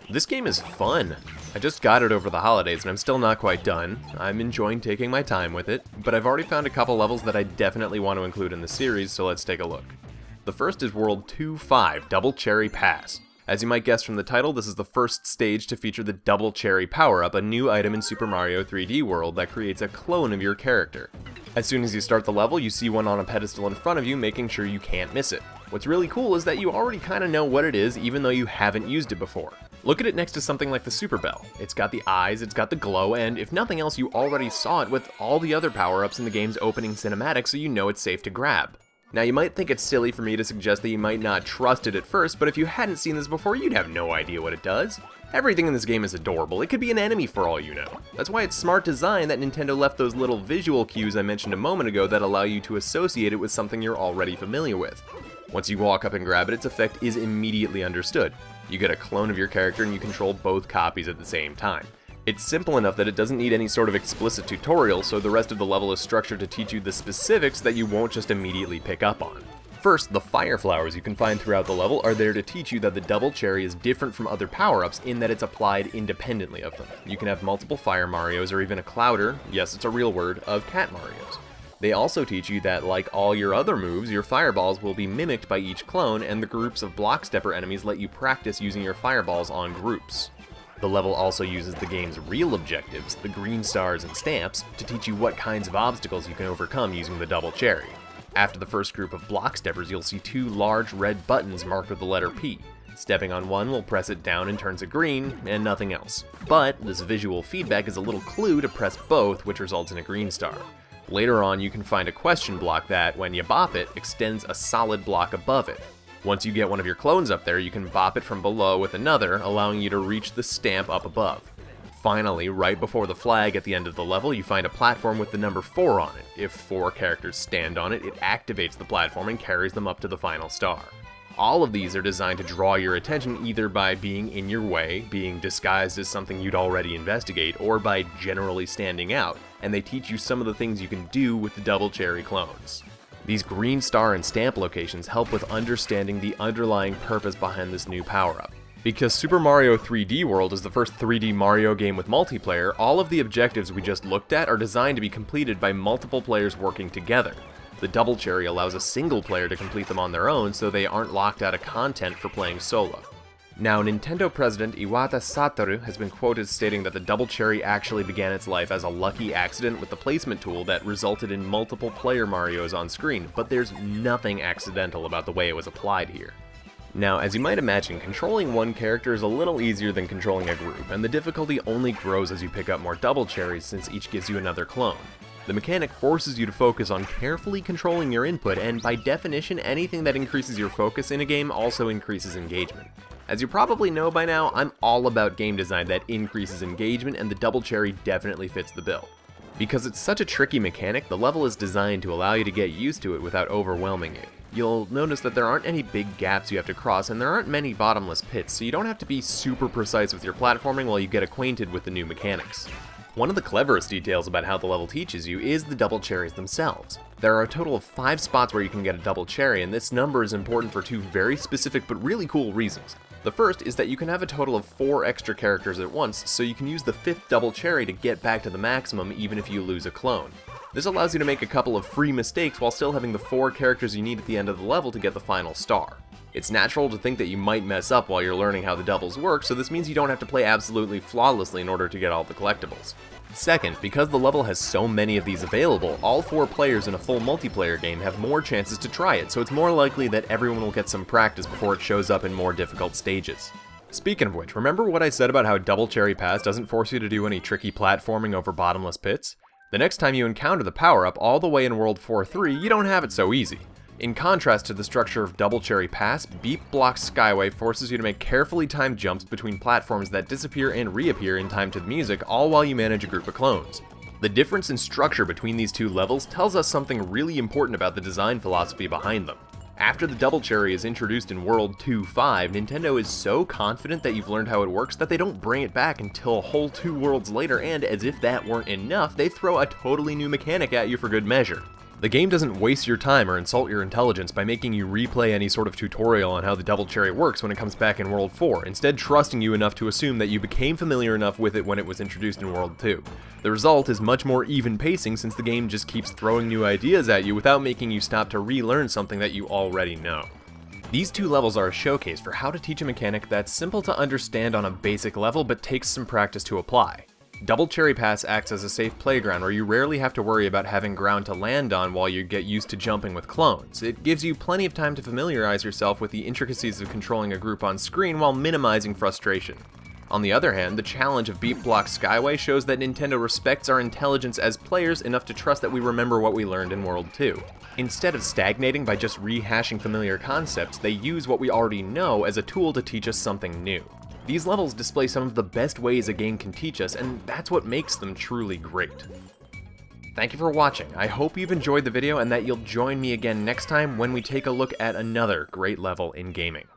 This game is fun. I just got it over the holidays and I'm still not quite done. I'm enjoying taking my time with it, but I've already found a couple levels that I definitely want to include in the series, so let's take a look. The first is World 2-5 Double Cherry Pass. As you might guess from the title, this is the first stage to feature the Double Cherry power-up, a new item in Super Mario 3D World that creates a clone of your character. As soon as you start the level, you see one on a pedestal in front of you, making sure you can't miss it. What's really cool is that you already kinda know what it is, even though you haven't used it before. Look at it next to something like the Super Bell. It's got the eyes, it's got the glow, and if nothing else, you already saw it with all the other power-ups in the game's opening cinematic, so you know it's safe to grab. Now, you might think it's silly for me to suggest that you might not trust it at first, but if you hadn't seen this before, you'd have no idea what it does. Everything in this game is adorable. It could be an enemy for all you know. That's why it's smart design that Nintendo left those little visual cues I mentioned a moment ago that allow you to associate it with something you're already familiar with. Once you walk up and grab it, its effect is immediately understood. You get a clone of your character and you control both copies at the same time. It's simple enough that it doesn't need any sort of explicit tutorial, so the rest of the level is structured to teach you the specifics that you won't just immediately pick up on. First, the fire flowers you can find throughout the level are there to teach you that the Double Cherry is different from other power-ups in that it's applied independently of them. You can have multiple Fire Marios or even a clouder, yes it's a real word, of Cat Marios. They also teach you that, like all your other moves, your fireballs will be mimicked by each clone, and the groups of block stepper enemies let you practice using your fireballs on groups. The level also uses the game's real objectives, the green stars and stamps, to teach you what kinds of obstacles you can overcome using the Double Cherry. After the first group of block steppers, you'll see two large red buttons marked with the letter P. Stepping on one will press it down and turns it green, and nothing else. But this visual feedback is a little clue to press both, which results in a green star. Later on, you can find a question block that, when you bop it, extends a solid block above it. Once you get one of your clones up there, you can bop it from below with another, allowing you to reach the stamp up above. Finally, right before the flag at the end of the level, you find a platform with the number 4 on it. If 4 characters stand on it, it activates the platform and carries them up to the final star. All of these are designed to draw your attention either by being in your way, being disguised as something you'd already investigate, or by generally standing out, and they teach you some of the things you can do with the Double Cherry clones. These green star and stamp locations help with understanding the underlying purpose behind this new power-up. Because Super Mario 3D World is the first 3D Mario game with multiplayer, all of the objectives we just looked at are designed to be completed by multiple players working together. The Double Cherry allows a single player to complete them on their own, so they aren't locked out of content for playing solo. Now, Nintendo president Iwata Satoru has been quoted stating that the Double Cherry actually began its life as a lucky accident with the placement tool that resulted in multiple player Marios on screen, but there's nothing accidental about the way it was applied here. Now, as you might imagine, controlling one character is a little easier than controlling a group, and the difficulty only grows as you pick up more Double Cherries since each gives you another clone. The mechanic forces you to focus on carefully controlling your input, and by definition, anything that increases your focus in a game also increases engagement. As you probably know by now, I'm all about game design that increases engagement, and the Double Cherry definitely fits the bill. Because it's such a tricky mechanic, the level is designed to allow you to get used to it without overwhelming you. You'll notice that there aren't any big gaps you have to cross, and there aren't many bottomless pits, so you don't have to be super precise with your platforming while you get acquainted with the new mechanics. One of the cleverest details about how the level teaches you is the Double Cherries themselves. There are a total of 5 spots where you can get a Double Cherry, and this number is important for 2 very specific but really cool reasons. The first is that you can have a total of 4 extra characters at once, so you can use the 5th Double Cherry to get back to the maximum even if you lose a clone. This allows you to make a couple of free mistakes while still having the 4 characters you need at the end of the level to get the final star. It's natural to think that you might mess up while you're learning how the doubles work, so this means you don't have to play absolutely flawlessly in order to get all the collectibles. Second, because the level has so many of these available, all 4 players in a full multiplayer game have more chances to try it, so it's more likely that everyone will get some practice before it shows up in more difficult stages. Speaking of which, remember what I said about how Double Cherry Pass doesn't force you to do any tricky platforming over bottomless pits? The next time you encounter the power-up all the way in World 4-3, you don't have it so easy. In contrast to the structure of Double Cherry Pass, Beep Block Skyway forces you to make carefully timed jumps between platforms that disappear and reappear in time to the music, all while you manage a group of clones. The difference in structure between these 2 levels tells us something really important about the design philosophy behind them. After the Double Cherry is introduced in World 2-5, Nintendo is so confident that you've learned how it works that they don't bring it back until a whole 2 worlds later, and as if that weren't enough, they throw a totally new mechanic at you for good measure. The game doesn't waste your time or insult your intelligence by making you replay any sort of tutorial on how the double cherry works when it comes back in World 4, instead trusting you enough to assume that you became familiar enough with it when it was introduced in World 2. The result is much more even pacing since the game just keeps throwing new ideas at you without making you stop to relearn something that you already know. These two levels are a showcase for how to teach a mechanic that's simple to understand on a basic level but takes some practice to apply. Double Cherry Pass acts as a safe playground where you rarely have to worry about having ground to land on while you get used to jumping with clones. It gives you plenty of time to familiarize yourself with the intricacies of controlling a group on screen while minimizing frustration. On the other hand, the challenge of Beat Block Skyway shows that Nintendo respects our intelligence as players enough to trust that we remember what we learned in World 2. Instead of stagnating by just rehashing familiar concepts, they use what we already know as a tool to teach us something new. These levels display some of the best ways a game can teach us, and that's what makes them truly great. Thank you for watching. I hope you've enjoyed the video and that you'll join me again next time when we take a look at another great level in gaming.